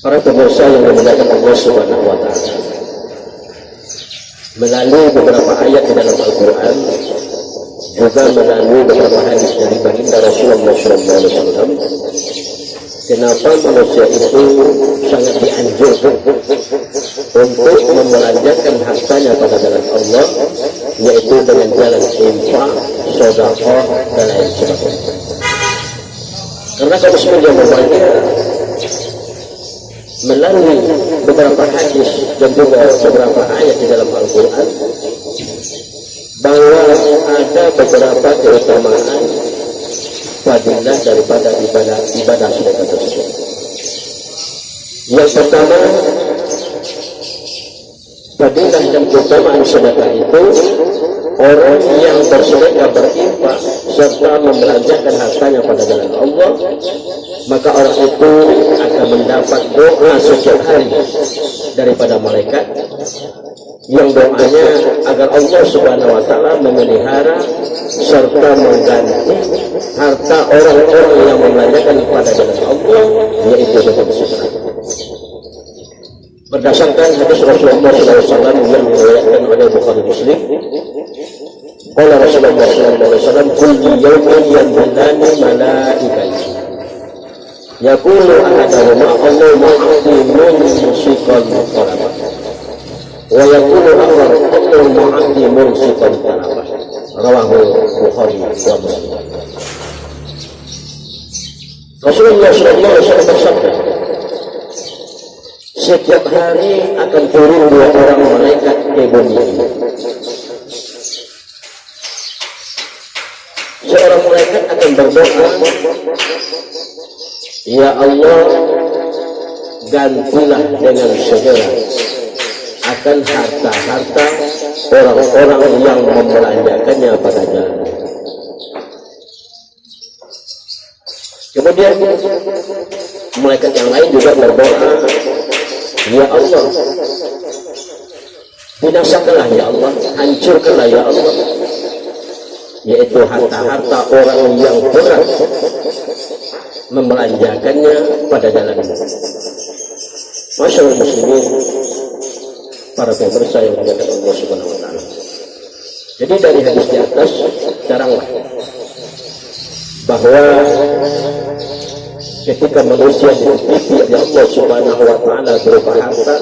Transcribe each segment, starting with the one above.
Para pemirsa yang dimuliakan Allah Subhanahu wa Ta'ala, melalui beberapa ayat di dalam Al-Quran, juga melalui beberapa hadis dari baginda Rasulullah SAW, kenapa manusia itu sangat dianjurkan untuk membelanjakan hartanya pada jalan Allah, yaitu dengan jalan infak, sedekah, dan lain sebagainya. Karena kalau semuanya membaca melalui beberapa hadis dan juga beberapa ayat di dalam Al-Quran, bahwa ada beberapa keutamaan fadilah daripada ibadah sedekah tersebut. Yang pertama, fadilah dan keutamaan sedekah itu, orang yang bersedekah, berinfak serta membelanjakan hartanya pada jalan Allah, maka orang itu akan mendapat doa setiap hari daripada malaikat, yang doanya agar Allah Subhanahu wa Ta'ala memelihara serta mengganti harta orang-orang yang membelanjakan pada jalan Allah, yaitu dengan sedekah. Berdasarkan hadis Rasulullah SAW yang diriwayatkan oleh Bukhari Muslim, qala Rasulullah SAW, kullu yawmin yanzilani malaikatu yaqulu ahaduhuma Allahumma a'ti mumsikan talabah wa yaqulu akhar Allahumma a'ti mumsikan talabah. Rawahu Bukhari wa Muslim. Rasulullah SAW bersabda, setiap hari akan turun dua orang malaikat ke bumi ini. Seorang malaikat akan berdoa, ya Allah, gantilah dengan segera akan harta-harta orang-orang yang membelanjakannya pada jalan. Kemudian malaikat yang lain juga berdoa, ya Allah, binasakanlah ya Allah, hancurkanlah ya Allah, yaitu harta-harta orang yang berat membelanjakannya pada jalan-Mu. Masyaallah muslimin, para pemirsa yang dimuliakan Allah Subhanahu wa Ta'ala. Jadi dari hadis di atas teranglah bahwa ketika manusia dititipi oleh Allah Subhanahu wa Ta'ala berupa harta,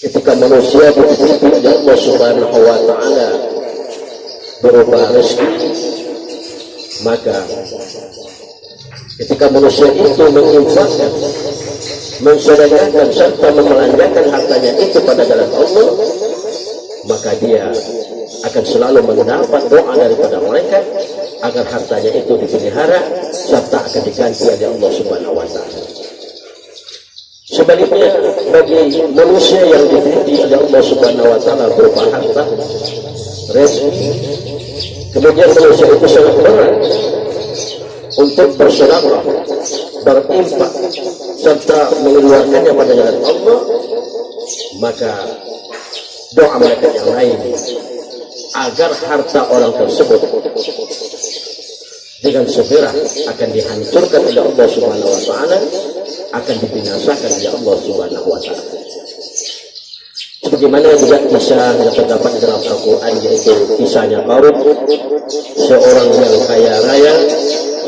ketika manusia dititipi oleh Allah Subhanahu wa Ta'ala berupa rezeki, maka ketika manusia itu menginfakkan, mensedekahkan serta membelanjakan hartanya itu pada jalan Allah, maka dia akan selalu mendapat doa daripada malaikat agar hartanya itu dipelihara serta akan diganti oleh Allah Subhanahu wa Ta'ala. Sebaliknya, bagi manusia yang diberi oleh Allah Subhanahu wa Ta'ala berupa harta, rezeki, kemudian manusia itu sangat berat untuk bersedekah, berinfak serta mengeluarkannya pada jalan Allah, maka doa malaikat yang lain agar harta orang tersebut dengan segera akan dihancurkan oleh Allah Subhanahu wa Ta'ala, akan dibinasakan oleh Allah Subhanahu wa Ta'ala. Sebagaimana juga kisah yang terdapat di dalam Al-Quran, yaitu kisahnya Qarun, seorang yang kaya raya,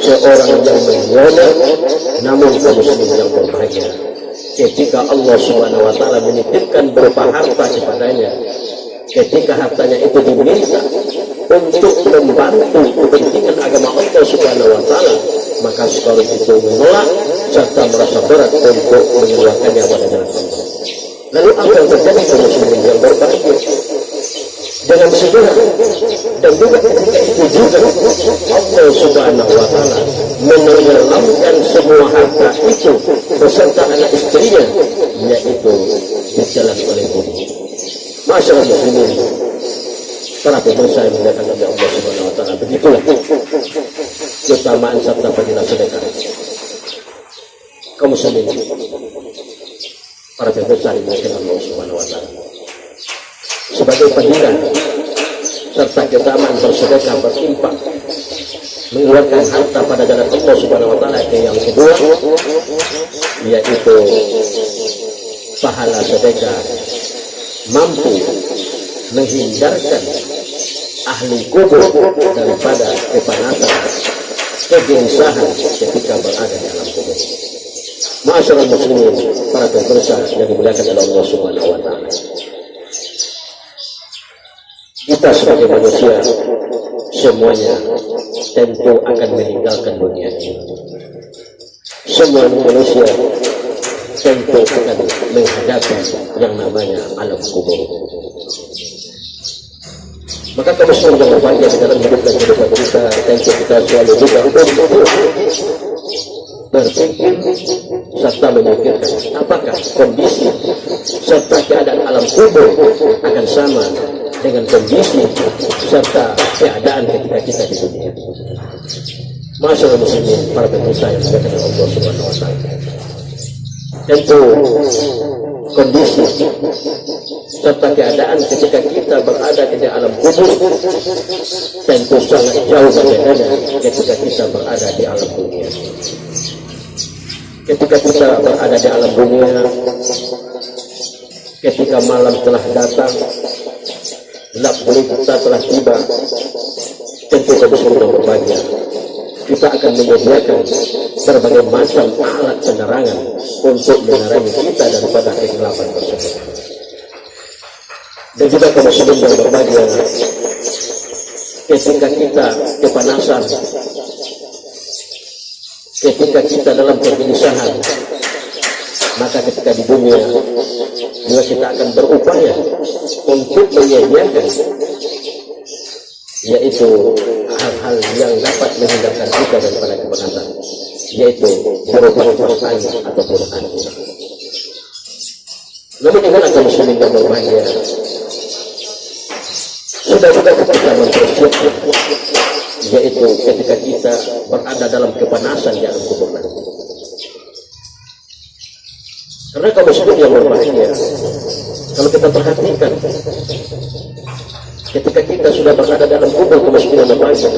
seorang yang menggoda, namun kaum muslimin yang berbahagia, ketika Allah Subhanahu wa Ta'ala menitipkan berupa harta kepadanya, ketika hartanya itu diminta untuk membantu kepentingan agama Allah Subhanahu wa Ta'ala, maka Qarun itu menolak serta merasa berat untuk mengeluarkannya pada jalan Allah. Lalu apa yang terjadi kaum muslimin yang berbahagia? Dengan segera dan juga ketika itu juga Allah Subhanahu wa Ta'ala menenggelamkan semua harta itu beserta anak istrinya, yaitu berjalan oleh bumi. Masyaallah muslimin, para pemirsa yang dimuliakan oleh Allah Subhanahu wa Ta'ala, begitulah keutamaan serta fadilah sedekah. Kaum muslimin, para pemirsa yang dimuliakan Allah Subhanahu wa Ta'ala, sebagai fadilah serta keutamaan bersedekah, berinfak, mengeluarkan harta pada jalan Allah Subhanahu wa Ta'ala, yang kedua yaitu pahala sedekah mampu menghindarkan ahli kubur daripada kepanasan, kegelisahan ketika berada di alam kubur. Ma'asyiral muslimin, para pemirsa yang dimuliakan oleh Allah Subhanahu wa taala. Kita sebagai manusia semuanya tentu akan meninggalkan dunia ini. Semua manusia tentu akan menghadapi yang namanya alam kubur. Maka kamu semua yang berbahagia di dalam hidup dan kehidupan kita, tentu kita selalu juga berpikir serta memikirkan apakah kondisi serta keadaan alam kubur akan sama dengan kondisi serta keadaan ketika kita di dunia. Masyaallah muslimin, para pemirsa yang dimuliakan oleh Allah Subhanahu wa taala. Tentu kondisi serta keadaan ketika kita berada di alam kubur tentu sangat jauh berbeda ketika kita berada di alam dunia. Ketika kita berada di alam dunia, ketika malam telah datang, gelap gulita telah tiba, tentu kami semua berbahagia. Kita akan menyediakan berbagai macam alat penerangan untuk menerangi kita daripada kegelapan tersebut. Dan juga kami semua yang berbahagia, ketika kita kepanasan, ketika kita dalam kegelisahan, maka ketika di dunia juga kita akan berupaya untuk menyediakan yaitu hal-hal yang dapat menghindarkan kita daripada kepanasan, yaitu berupa kipas angin ataupun angin. Namun dengan akan muslimin yang berbahagia, sudah kita mempersiapkan, yaitu ketika kita berada dalam kepanasan di alam kubur nanti. Karena kaum muslimin yang berbahagia, kalau kita perhatikan, ketika kita sudah berada dalam kubur, kaum muslimin yang berbahagia,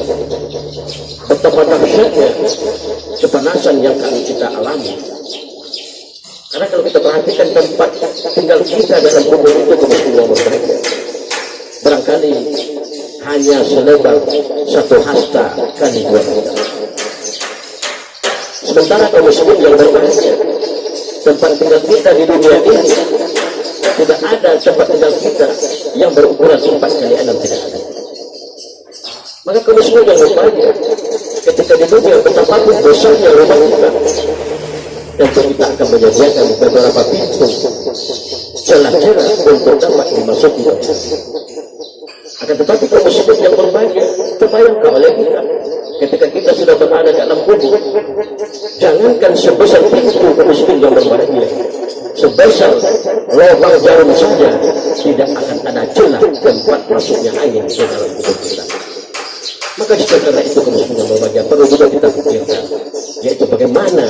betapa dahsyatnya kepanasan yang akan kita alami. Karena kalau kita perhatikan tempat tinggal kita dalam kubur itu, kaum muslimin yang berbahagia, barangkali hanya selebar 1 hasta kali 2 meter. Sementara kaum muslimin yang berbahagia, tempat tinggal kita di dunia ini tidak ada tempat tinggal kita yang berukuran 4 kali 6, tidak ada. Maka kaum muslimin yang berbahagia, ketika di dunia betapapun besarnya rumah kita, tentu kita akan menyediakan beberapa pintu celah-celah untuk dapat dimasuki. Akan tetapi kaum muslimin yang berbahagia, terbayangkan oleh kita ketika kita sudah berada dalam kubur, jangankan sebesar pintu kaum muslimin yang berbahagia, sebesar lubang jarum saja tidak akan ada celah tempat masuknya angin ke dalam kubur kita. Maka karena itu kaum muslimin yang berbahagia perlu juga kita pikirkan, yaitu bagaimana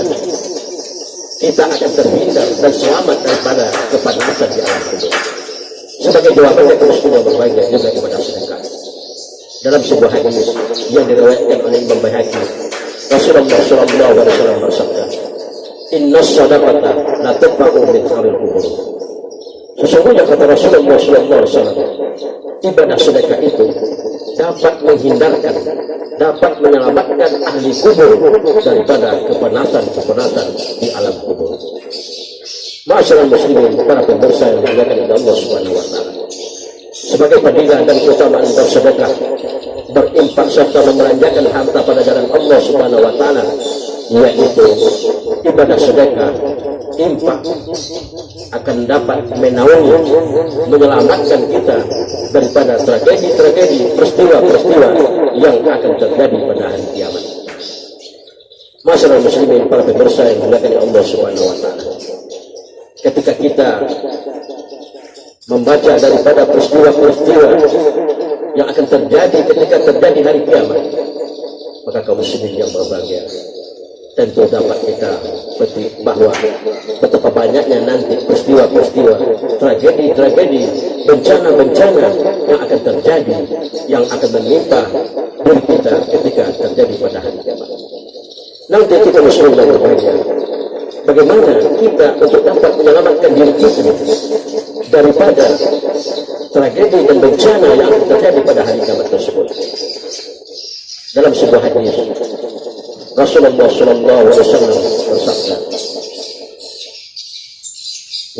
kita akan terhindar dan selamat daripada kepanasan di alam kubur. Sebagai jawabannya kaum muslimin yang berbahagia juga kepada sedekah. Dalam sebuah hadis yang diriwayatkan oleh Imam Baihaqi, Rasulullah sallallahu alaihi wasallam bersabda, "Inna shadaqata la tadfa'u min haril kubur." Sesungguhnya kata Rasulullah sallallahu alaihi wasallam, ibadah sedekah itu dapat menghindarkan, dapat menyelamatkan ahli kubur daripada kepanasan di alam kubur. Masyaallah muslimin, para pemirsa yang dimuliakan oleh Allah Subhanahu wa taala. Sebagai fadilah dan keutamaan bersedekah, berinfak serta membelanjakan harta pada jalan Allah Subhanahu wa taala, yaitu ibadah sedekah, infak akan dapat menaungi, menyelamatkan kita daripada tragedi-tragedi, peristiwa-peristiwa yang akan terjadi pada hari kiamat. Masyaallah muslimin, para pemirsa yang dimuliakan oleh Allah Subhanahu wa taala. Ketika kita membaca daripada peristiwa-peristiwa yang akan terjadi ketika terjadi hari kiamat, maka kaum muslimin yang berbahagia tentu dapat kita petik bahwa betapa banyaknya nanti peristiwa-peristiwa, tragedi-tragedi, bencana-bencana yang akan terjadi, yang akan menimpa diri kita ketika terjadi pada hari kiamat. Nanti kita muslimin yang berbahagia, bagaimana kita untuk dapat menyelamatkan diri kita daripada tragedi dan bencana yang terjadi pada hari kiamat tersebut. Dalam sebuah hadis Rasulullah SAW bersabda,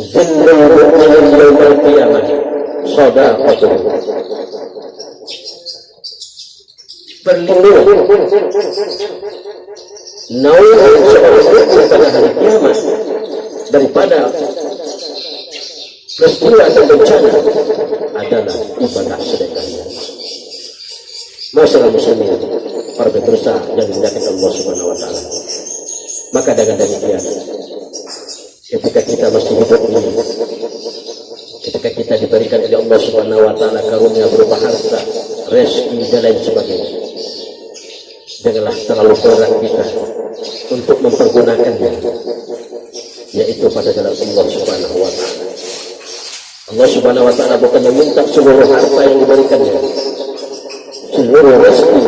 "Zillul mu'minin yawmal qiyamah shadaqatuh." Perlindungan naungan seorang mukmin pada hari kiamat daripada peristiwa dan bencana adalah ibadah sedekahnya. Masyaallah muslimin, para pemirsa yang dimuliakan Allah Subhanahu wa taala. Maka dengan demikian, ketika kita masih hidup ini, ketika kita diberikan oleh Allah Subhanahu wa taala karunia berupa harta, rezeki dan lain sebagainya, janganlah terlalu berat kita untuk mempergunakannya, yaitu pada jalan Allah Subhanahu wa taala. Allah Subhanahu wa taala bukan meminta seluruh harta yang diberikannya, seluruh rezeki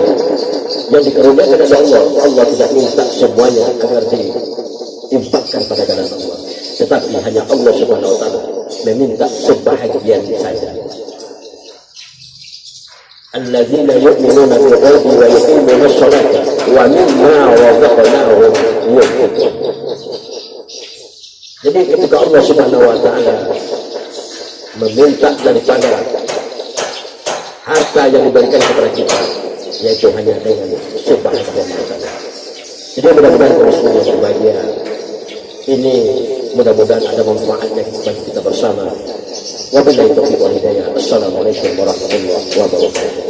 yang dikaruniakan oleh Allah. Allah tidak minta semuanya agar diimpakkan pada jalan Allah, tetapi hanya Allah Subhanahu wa taala meminta sebahagian saja. Alladzina yu'minuna bil ghaibi wa yuqimuna ash-shalata wa mimma razaqnahum yunfiqun. Jadi ketika Allah Subhanahu wa taala meminta daripada harta yang diberikan kepada kita, yaitu hanya dengan sebahagian saja. Jadi mudah-mudahan muslimin yang berbahagia ini, mudah-mudahan ada manfaatnya bagi kita bersama. Wabillahi taufiq wal hidayah. Assalamualaikum warahmatullahi wabarakatuh.